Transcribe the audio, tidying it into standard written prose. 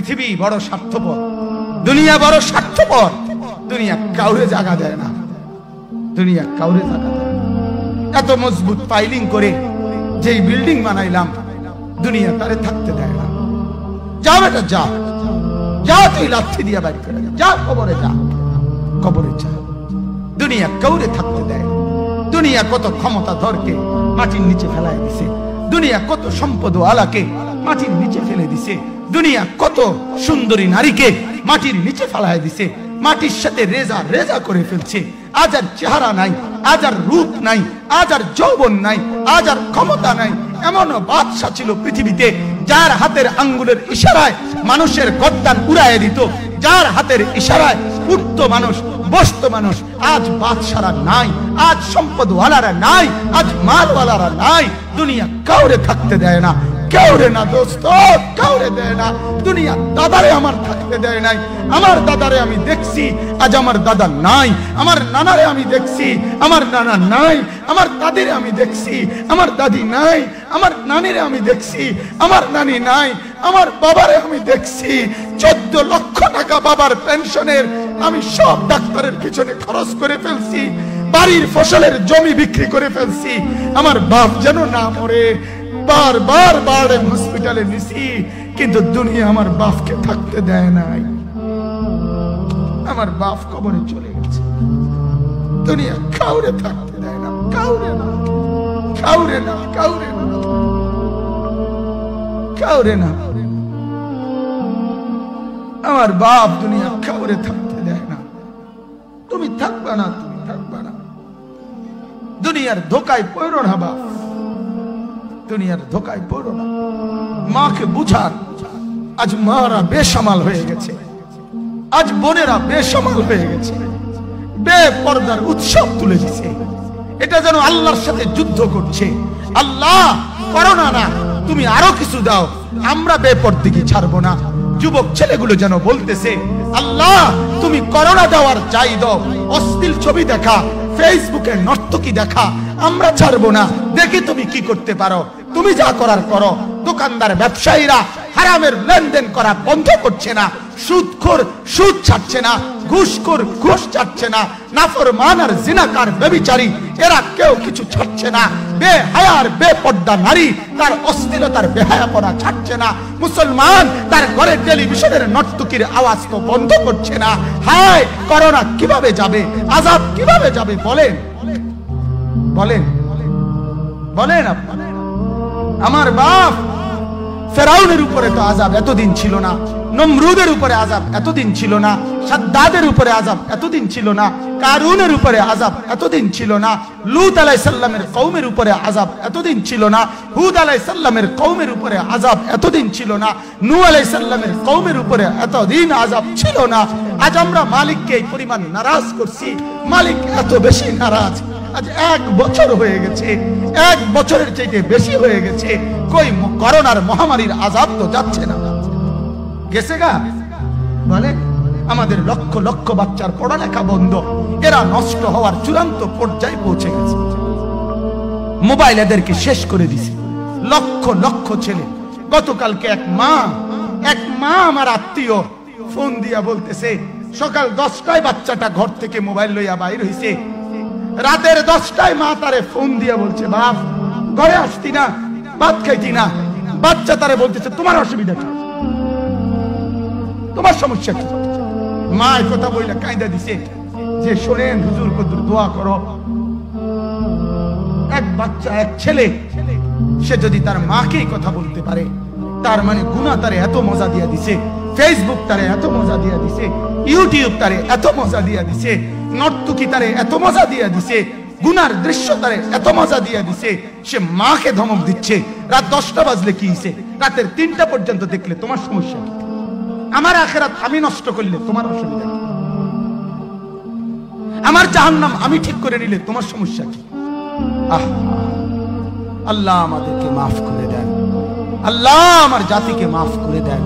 পৃথিবী বড় স্বার্থপর, দুনিয়া বড় স্বার্থপর। দুনিয়া কাউরে জায়গা দেয় না, দুনিয়া কাউরে জায়গা দেয় না। এত মজবুত পাইলিং করে যেই বিল্ডিং বানাইলাম, দুনিয়া তারে থাকতে দেয় না। যা বেটা যা, যা তুই লাথি দিয়া বাইর করে যা, কবরে যা, কবরে যা। দুনিয়া কাউরে থাকতে দেয়। দুনিয়া কত ক্ষমতা ধরকে মাটির নিচে ফেলাই দিছে, দুনিয়া কত সম্পদ আলাকে মাটির নিচে ফেলে দিছে, দুনিয়া কত সুন্দরী নারীকে মাটির নিচে ফেলাই দিছে, মাটির সাথে রেজা রেজা করে ফেলছে। আজ আর চেহারা নাই, আজ আর রূপ নাই, আজ আর যৌবন নাই, আজ আর ক্ষমতা নাই। এমন বাদশা ছিল পৃথিবীতে যার হাতের আঙ্গুলের ইশারায় মানুষের গর্দান উড়াইয়ে দিত, যার হাতের ইশারায় উঠতো মানুষ, বসতো মানুষ। আজ বাদশারা নাই, আজ সম্পদওয়ালারা নাই, আজ মালওয়ালারা নাই। দুনিয়া কাউরে থাকতে দেয় না, কাউরে না দোস্ত, কাউরে দেয় না। দুনিয়া দাদারে আমার থাকতে দেয় নাই। আমার দাদারে আমি দেখছি, আজ আমার দাদা নাই। আমার নানারে আমি দেখছি, আমার নানা নাই। আমার দাদিরে আমি দেখছি, আমার দাদি নাই। আমার নানিরে আমি দেখছি, আমার নানি নাই। আমার বাবারে আমি দেখছি, 14 লক্ষ টাকা বাবার পেনশনের আমি সব ডাক্তারের পিছনে খরচ করে ফেলছি, বাড়ির ফসলের জমি বিক্রি করে ফেলছি। আমার বাপ যেন না মরে বারবার বারে হসপিটালে নিছি, কিন্তু দুনিয়া আমার বাপকে থাকতে দেয় নাই। আমার বাপ কবরে চলে গেছে, দুনিয়া কাউরে থাকতে দেয় না, কাউরে না, কাউরে না, কাউরে না, কাউরে না। আমার বাপ দুনিয়া কাউরে থাকতে দেয় না। তুমি থাকবা না, তুমি থাকবা না। দুনিয়ার ধোকায় পড়ো না বাপ, দুনিয়ার ধোকায় পড়ো না। মাকে বুঝান, আজ মারা বেসামাল হয়ে গেছে, আজ বোনেরা বেসামাল হয়ে গেছে, বেপরদার উৎসব তুলে দিছে। এটা যেন আল্লাহর সাথে যুদ্ধ করছে। আল্লাহ করোনা না, তুমি আরো কিছু দাও, আমরা বেপরদিকে ছাড়বো না। যুবক ছেলেগুলো যেন বলতেছে, আল্লাহ তুমি করোনা দেওয়ার চাই দাও, অশ্লীল ছবি দেখা, ফেসবুকে নর্তকী দেখা আমরা ছাড়বো না। দেখি তুমি কি করতে পারো, তুমি যা করার করো। দোকানদার ব্যবসায়ীরা হারামের লেনদেন করা বন্ধ করছে না, সুদখোর সুদ ছাড়ছে না, ঘুষখোর ঘুষ ছাড়ছে না, নাফরমান আর জিনাকার ব্যভিচারী এরা কেউ কিছু ছাড়ছে না। বেহায়ার বেপর্দা নারী তার অশ্লীলতার বেহায়াপনা ছাড়ছে না। মুসলমান তার ঘরে টেলিভিশনের নর্তকীর আওয়াজ তো বন্ধ করছে না। হায় করোনা কিভাবে যাবে, আযাব কিভাবে যাবে বলেন, বলেন, বলেন আপনারা। আমার বাপ ফেরাউনের উপরে তো আযাব এতদিন ছিল না, নমরুদের উপরে আযাব এতদিন ছিল না, সাদ্দাদের উপরে আযাব এতদিন ছিল না, কারুনের উপরে আযাব এতদিন ছিল না, লূত আলাইহিস সালামের কওমের উপরে আযাব এতদিন ছিল না, হুদ আলাইহিস সালামের কওমের উপরে আযাব এতদিন ছিল না, নূহ আলাইহিস সালামের কওমের উপরে এতদিন আযাব ছিল না। আজ আমরা মালিককে এই পরিমাণ নারাজ করছি, মালিক এত বেশি নারাজ। আজ 1 বছর হয়ে গেছে, 1 বছরের চাইতে বেশি হয়ে গেছে, কই করোনার মহামারীর আযাব তো যাচ্ছে না, গেছে গা বলে। আমাদের লক্ষ লক্ষ বাচ্চার পড়ালেখা বন্ধ, এরা নষ্ট হওয়ার চূড়ান্ত পর্যায়ে পৌঁছে গেছে। মোবাইল এদেরকে শেষ করে দিছে, লক্ষ লক্ষ ছেলে। গতকালকে এক মা আমার আত্মীয় ফোন দিয়া বলতেছে, সকাল 10টায় বাচ্চাটা ঘর থেকে মোবাইল লইয়া বাইর হইছে, রাতের 10টায় মা তারে ফোন দিয়া বলছে, বাপ ঘরে আসতি না, ভাত খাইতি না। বাচ্চা তারে বলতেছে, তোমার অসুবিধা কি, তোমার সমস্যা কি? মা এই কথা বইলা কাঁদা দিছে যে, শোনেন হুজুর কদ্দুর দোয়া করো। এক বাচ্চা, এক ছেলে, সে যদি তার মাকে কথা বলতে পারে, তার মানে গুনাহ তারে এত মজা দিয়া দিছে, ফেসবুক তারে এত মজা দিয়া দিছে, ইউটিউব তারে এত মজা দিয়া দিছে, নর্তকী তারে এত মজা দিয়া দিছে, গুনার দৃশ্য তারে এত মজা দিয়া দিছে, সে মাকে ধমক দিচ্ছে। রাত 10টা বাজলে কি হইছে, রাতের 3টা পর্যন্ত দেখলে তোমার সমস্যা কি? আমার আখিরাত আমি নষ্ট করলে তোমার অসুবিধা কি? আমার জাহান্নাম আমি ঠিক করে নিলে তোমার সমস্যা কি? আল্লাহ আমাদেরকে মাফ করে দেন, আল্লাহ আমার জাতিকে মাফ করে দেন।